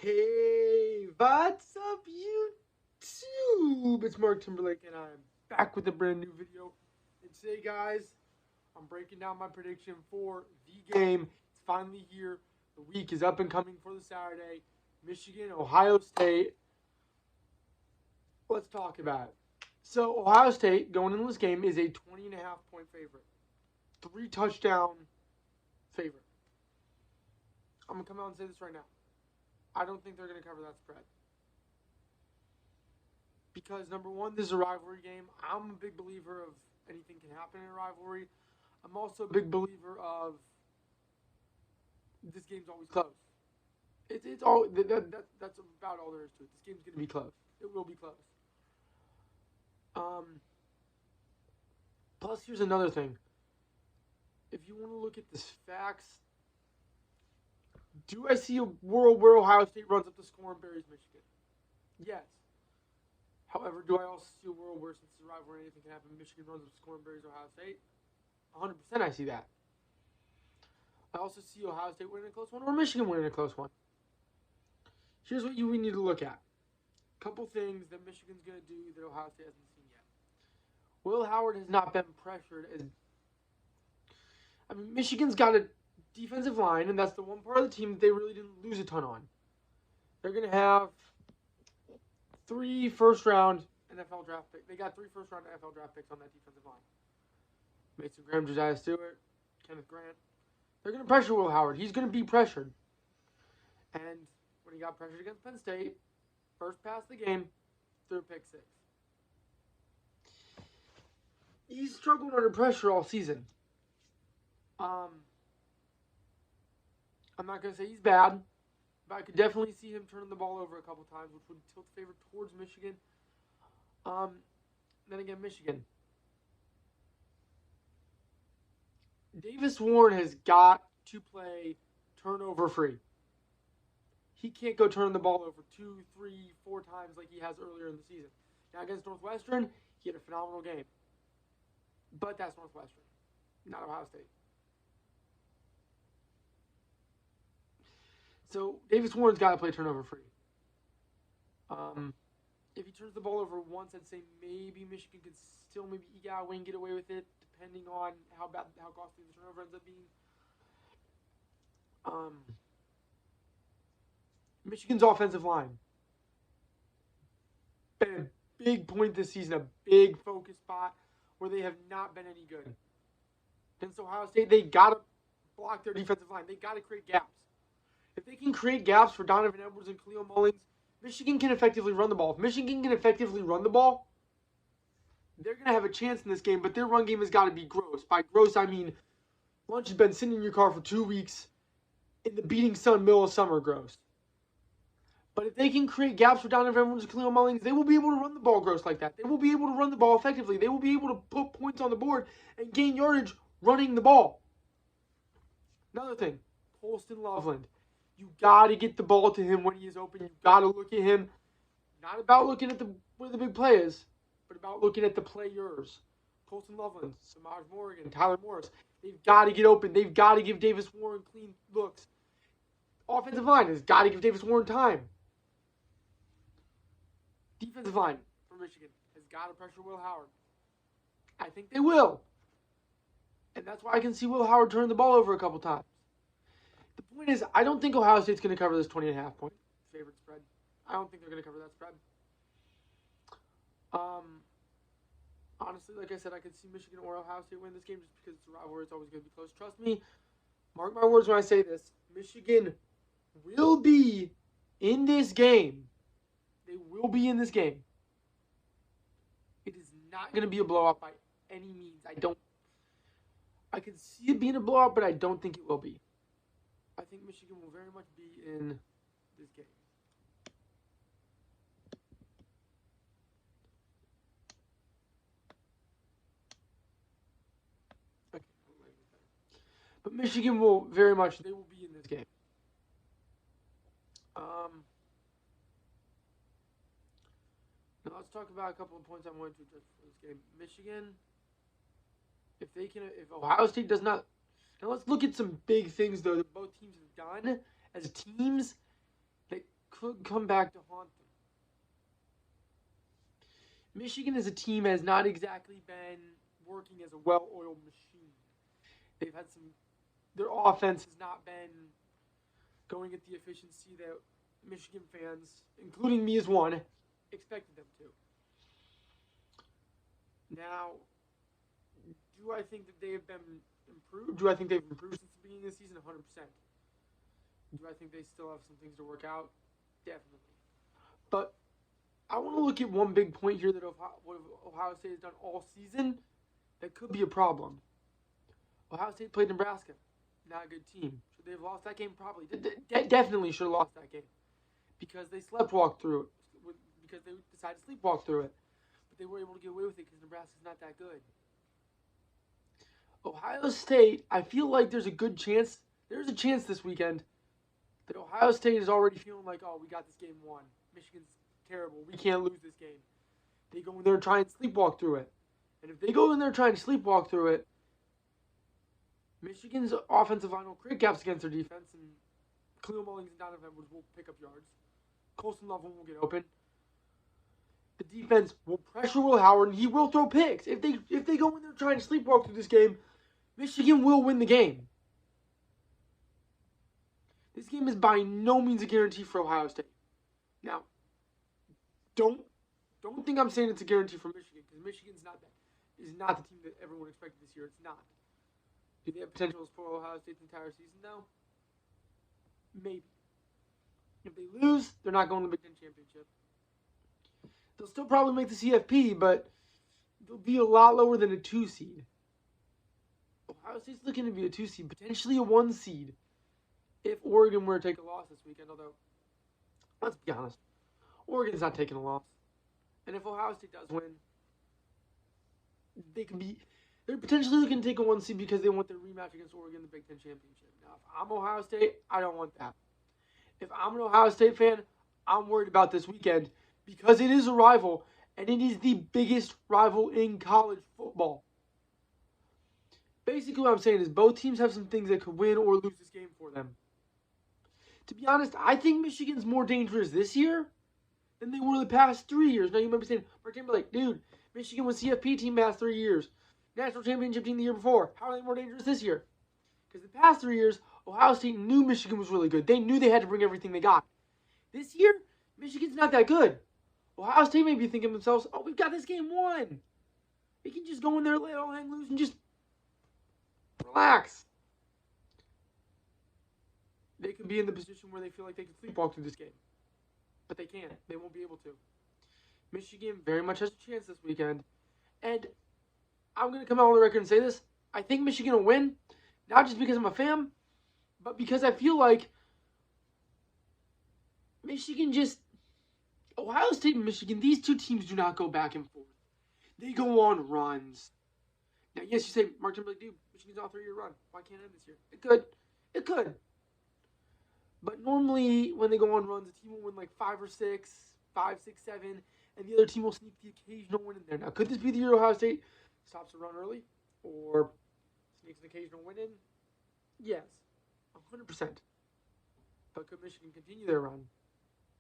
Hey, what's up, YouTube? It's Mark Timberlake, and I'm back with a brand new video. And today, guys, I'm breaking down my prediction for the game. It's finally here. The week is up and coming for the Saturday. Michigan, Ohio State. Let's talk about it. So, Ohio State, going into this game, is a 20.5 point favorite. 3 touchdown favorite. I'm going to come out and say this right now. I don't think they're going to cover that spread. Because number one, this is a rivalry game. I'm a big believer of anything can happen in a rivalry. I'm also a big believer of this game's always close. It's all that's about all there is to it. This game's gonna be close. It will be close. Um. Plus, here's another thing. If you want to look at the facts, do I see a world where Ohio State runs up the score and buries Michigan? Yes. However, do I also see a world where, since it's a rivalry, anything can happen? Michigan runs up the score and buries Ohio State. 100% I see that. I also see Ohio State winning a close one or Michigan winning a close one. Here's what we need to look at. A couple things that Michigan's going to do that Ohio State hasn't seen yet. Will Howard has not been pressured as... Michigan's got a defensive line, and that's the one part of the team that they really didn't lose a ton on. They're going to have 3 first-round NFL draft picks. They got 3 first-round NFL draft picks on that defensive line. Mason Graham, Josiah Stewart, Kenneth Grant. They're going to pressure Will Howard. He's going to be pressured. And when he got pressured against Penn State, first pass of the game, threw a pick 6. He's struggled under pressure all season. I'm not going to say he's bad, but I could definitely see him turning the ball over a couple times, which would tilt the favor towards Michigan. Then again, Michigan. Davis Warren has got to play turnover free. He can't go turning the ball over 2, 3, 4 times like he has earlier in the season. Now against Northwestern, he had a phenomenal game. But that's Northwestern, not Ohio State. So Davis Warren's got to play turnover free. If he turns the ball over once, I'd say maybe Michigan could still maybe eke out a win, get away with it, depending on how costly the turnover ends up being. Michigan's offensive line been a big point this season, a big focus spot where they have not been any good. Against Ohio State, they got to block their defensive line. They got to create gaps. If they can create gaps for Donovan Edwards and Khalil Mullings, Michigan can effectively run the ball. If Michigan can effectively run the ball, they're going to have a chance in this game, but their run game has got to be gross. By gross, I mean lunch has been sitting in your car for 2 weeks in the beating sun, middle of summer gross. But if they can create gaps for Donovan Edwards and Khalil Mullings, they will be able to run the ball gross like that. They will be able to run the ball effectively. They will be able to put points on the board and gain yardage running the ball. Another thing, Colston Loveland. You got to get the ball to him when he is open. You got to look at him. Not about looking at where the big play is, but about looking at the players. Colston Loveland, Samaj Morgan, Tyler Morris. They've got to get open. They've got to give Davis Warren clean looks. Offensive line has got to give Davis Warren time. Defensive line for Michigan has got to pressure Will Howard. I think they will. And that's why I can see Will Howard turn the ball over a couple times. The point is, I don't think Ohio State's going to cover this 20.5 point favorite spread. I don't think they're going to cover that spread. Honestly, like I said, I could see Michigan or Ohio State win this game just because it's a rivalry. It's always going to be close. Trust me. Mark my words when I say this. Michigan will be in this game. They will be in this game. It is not going to be a blowout by any means. I can see it being a blowout, but I don't think it will be. I think Michigan will very much be in this game. Okay, but Michigan will very much, they will be in this game. Now let's talk about a couple of points I'm going to address for this game. Michigan, if Ohio State does not. Now let's look at some big things though that both teams have done as teams that could come back to haunt them. Michigan as a team has not exactly been working as a well-oiled machine. They've had their offense has not been going at the efficiency that Michigan fans, including me as one, expected them to. Now, do I think that they have been improved? Do I think they've improved since the beginning of the season? 100%. Do I think they still have some things to work out? Definitely. But I want to look at one big point here that Ohio State has done all season that could be a problem. Ohio State played Nebraska. Not a good team. Should they have lost that game? Probably. Definitely should have lost that game. Because they sleptwalked through it. Because they decided to sleepwalk through it. But they were able to get away with it because Nebraska's not that good. Ohio State, I feel like there's a chance this weekend that Ohio State is already feeling like, oh, we got this game won. Michigan's terrible. We can't lose this game. They go in there and try and sleepwalk through it. And if they go in there trying to sleepwalk through it, Michigan's offensive line will create gaps against their defense, and Khalil Mullings and Donovan Edwards will pick up yards. Colston Loveland will get open. The defense will pressure Will Howard, and he will throw picks. If they go in there trying to sleepwalk through this game, Michigan will win the game. This game is by no means a guarantee for Ohio State. Now, don't think I'm saying it's a guarantee for Michigan, because Michigan's is not the team that everyone expected this year. It's not. Do they have potential to spoil Ohio State's entire season, though? Maybe. If they lose, they're not going to the Big Ten Championship. They'll still probably make the CFP, but they'll be a lot lower than a 2 seed. Ohio State's looking to be a 2 seed, potentially a 1 seed, if Oregon were to take a loss this weekend. Although, let's be honest, Oregon's not taking a loss. And if Ohio State does win, they're potentially looking to take a 1 seed because they want their rematch against Oregon in the Big Ten Championship. Now, if I'm Ohio State, I don't want that. If I'm an Ohio State fan, I'm worried about this weekend because it is a rival, and it is the biggest rival in college football. Basically, what I'm saying is both teams have some things that could win or lose this game for them. To be honest, I think Michigan's more dangerous this year than they were the past 3 years. Now, you might be saying, Mark Timberlake, dude, Michigan was CFP team past 3 years. National championship team the year before. How are they more dangerous this year? Because the past 3 years, Ohio State knew Michigan was really good. They knew they had to bring everything they got. This year, Michigan's not that good. Ohio State may be thinking to themselves, oh, we've got this game won. We can just go in there, let it all hang loose, and just relax. They could be in the position where they feel like they can sleepwalk through this game. But they can't. They won't be able to. Michigan very much has a chance this weekend. And I'm going to come out on the record and say this. I think Michigan will win. Not just because I'm a fan, but because I feel like Michigan Ohio State and Michigan, these two teams do not go back and forth. They go on runs. Now, yes, you say, Mark Timberlake, dude, Michigan's on a 3-year run. Why can't it end this year? It could. But normally, when they go on runs, a team will win like 5 or 6, 5, 6, 7, and the other team will sneak the occasional win in there. Now, could this be the year Ohio State stops a run early or sneaks an occasional win in? Yes, 100%. But could Michigan continue their run?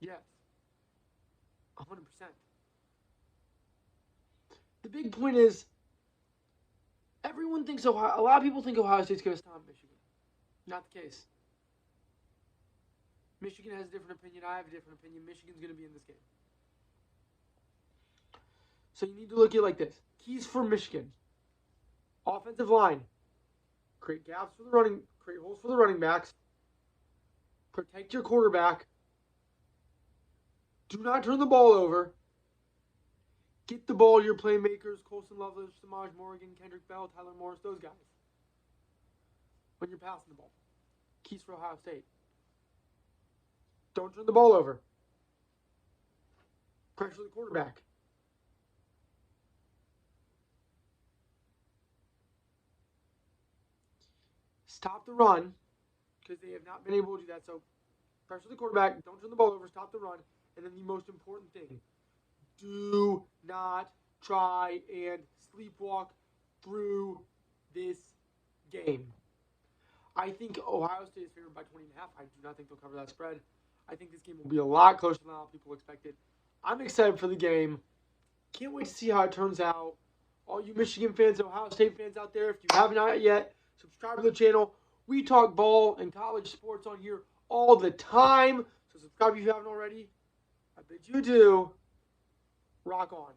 Yes, 100%. The big point is, a lot of people think Ohio State's going to stomp Michigan. Not the case. Michigan has a different opinion. I have a different opinion. Michigan's going to be in this game. So you need to look at it like this. Keys for Michigan. Offensive line. Create holes for the running backs. Protect your quarterback. Do not turn the ball over. Get the ball to your playmakers, Colston Loveland, Samaj Morgan, Kendrick Bell, Tyler Morris, those guys. When you're passing the ball. Keys for Ohio State. Don't turn the ball over. Pressure the quarterback. Stop the run, because they have not been able to do that. So pressure the quarterback, don't turn the ball over, stop the run, and then the most important thing, do not try and sleepwalk through this game. I think Ohio State is favored by 20.5. I do not think they'll cover that spread. I think this game will be a lot closer than a lot of people expected. I'm excited for the game. Can't wait to see how it turns out. All you Michigan fans, Ohio State fans out there, if you haven't yet, subscribe to the channel. We talk ball and college sports on here all the time. So subscribe if you haven't already. I bid you adieu. Rock on.